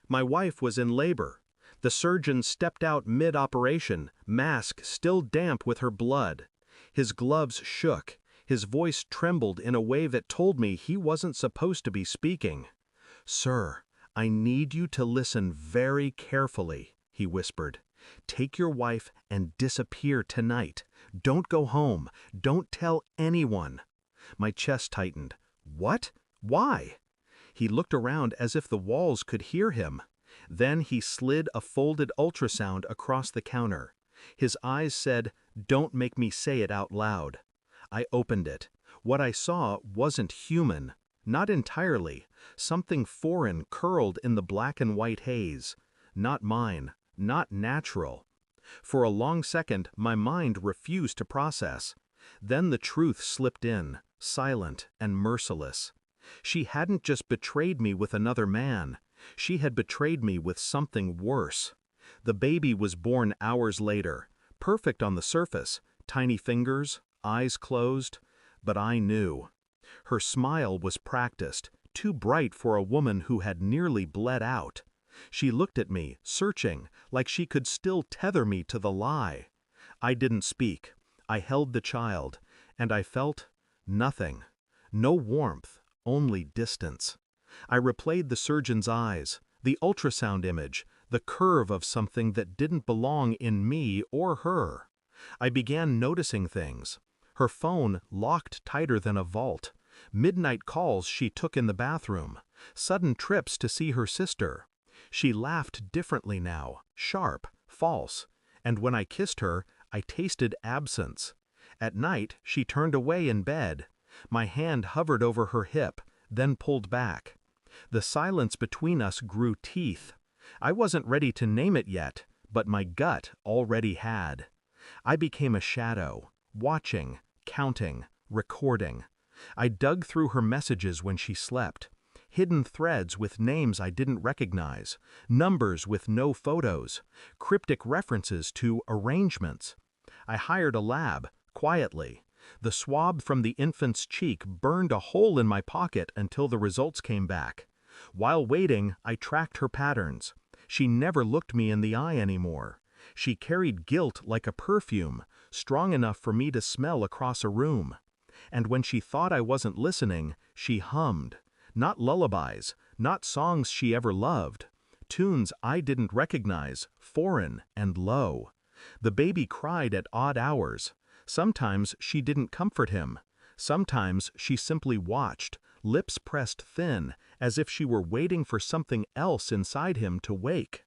My wife was in labor. The surgeon stepped out mid-operation, mask still damp with her blood. His gloves shook. His voice trembled in a way that told me he wasn't supposed to be speaking. "Sir, I need you to listen very carefully," he whispered. "Take your wife and disappear tonight. Don't go home. Don't tell anyone." My chest tightened. What? Why? He looked around as if the walls could hear him. Then he slid a folded ultrasound across the counter. His eyes said, "Don't make me say it out loud." I opened it. What I saw wasn't human. Not entirely. Something foreign curled in the black and white haze. Not mine. Not natural. For a long second, my mind refused to process. Then the truth slipped in, silent and merciless. She hadn't just betrayed me with another man. She had betrayed me with something worse. The baby was born hours later, perfect on the surface, tiny fingers, eyes closed, but I knew. Her smile was practiced, too bright for a woman who had nearly bled out. She looked at me, searching, like she could still tether me to the lie. I didn't speak. I held the child, and I felt nothing. No warmth, only distance. I replayed the surgeon's eyes, the ultrasound image, the curve of something that didn't belong in me or her. I began noticing things. Her phone locked tighter than a vault. Midnight calls she took in the bathroom. Sudden trips to see her sister. She laughed differently now, sharp, false. And when I kissed her, I tasted absence. At night, she turned away in bed. My hand hovered over her hip, then pulled back. The silence between us grew teeth. I wasn't ready to name it yet, but my gut already had. I became a shadow, watching, counting, recording. I dug through her messages when she slept. Hidden threads with names I didn't recognize, numbers with no photos, cryptic references to arrangements. I hired a lab, quietly. The swab from the infant's cheek burned a hole in my pocket until the results came back. While waiting, I tracked her patterns. She never looked me in the eye anymore. She carried guilt like a perfume, strong enough for me to smell across a room. And when she thought I wasn't listening, she hummed. Not lullabies, not songs she ever loved. Tunes I didn't recognize, foreign and low. The baby cried at odd hours. Sometimes she didn't comfort him. Sometimes she simply watched, lips pressed thin, as if she were waiting for something else inside him to wake.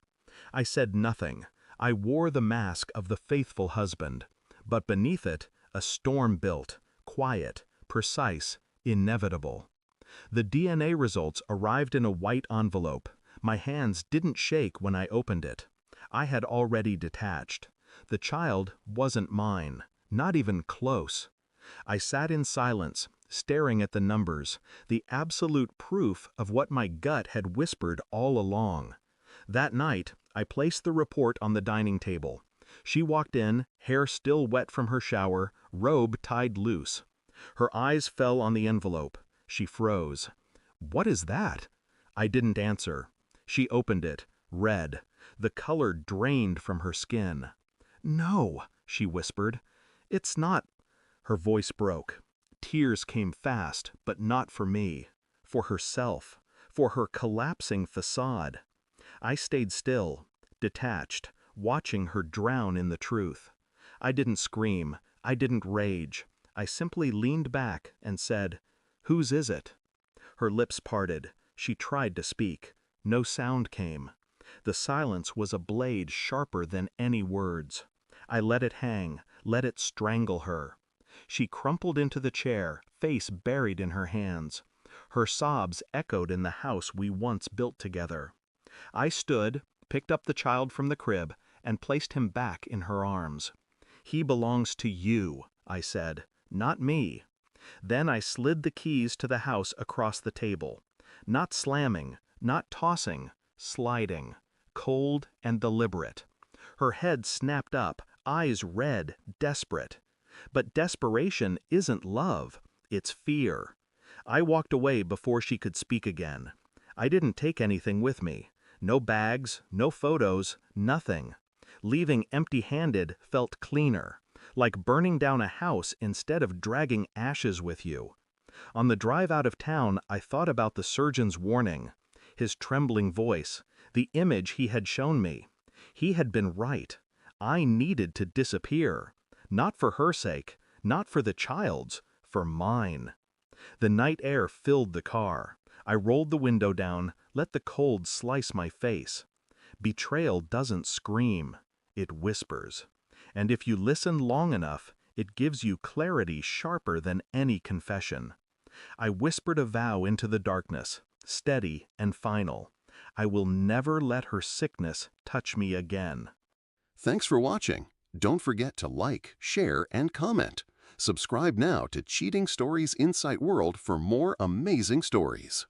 I said nothing. I wore the mask of the faithful husband. But beneath it, a storm built, quiet, precise, inevitable. The DNA results arrived in a white envelope. My hands didn't shake when I opened it. I had already detached. The child wasn't mine, not even close. I sat in silence, staring at the numbers, the absolute proof of what my gut had whispered all along. That night, I placed the report on the dining table. She walked in, hair still wet from her shower, robe tied loose. Her eyes fell on the envelope. She froze. "What is that?" I didn't answer. She opened it, read. The color drained from her skin. "No," she whispered. "It's not." Her voice broke. Tears came fast, but not for me. For herself. For her collapsing facade. I stayed still, detached, watching her drown in the truth. I didn't scream. I didn't rage. I simply leaned back and said, "Whose is it?" Her lips parted. She tried to speak. No sound came. The silence was a blade sharper than any words. I let it hang, let it strangle her. She crumpled into the chair, face buried in her hands. Her sobs echoed in the house we once built together. I stood, picked up the child from the crib, and placed him back in her arms. "He belongs to you," I said, "not me." Then I slid the keys to the house across the table. Not slamming, not tossing, sliding, cold and deliberate. Her head snapped up, eyes red, desperate. But desperation isn't love, it's fear. I walked away before she could speak again. I didn't take anything with me. No bags, no photos, nothing. Leaving empty-handed felt cleaner, like burning down a house instead of dragging ashes with you. On the drive out of town, I thought about the surgeon's warning, his trembling voice, the image he had shown me. He had been right. I needed to disappear. Not for her sake, not for the child's, for mine. The night air filled the car. I rolled the window down, let the cold slice my face. Betrayal doesn't scream, it whispers. And if you listen long enough, it gives you clarity sharper than any confession. I whispered a vow into the darkness, steady and final. I will never let her sickness touch me again. Thanks for watching. Don't forget to like, share, and comment. Subscribe now to Cheating Stories Insight World for more amazing stories.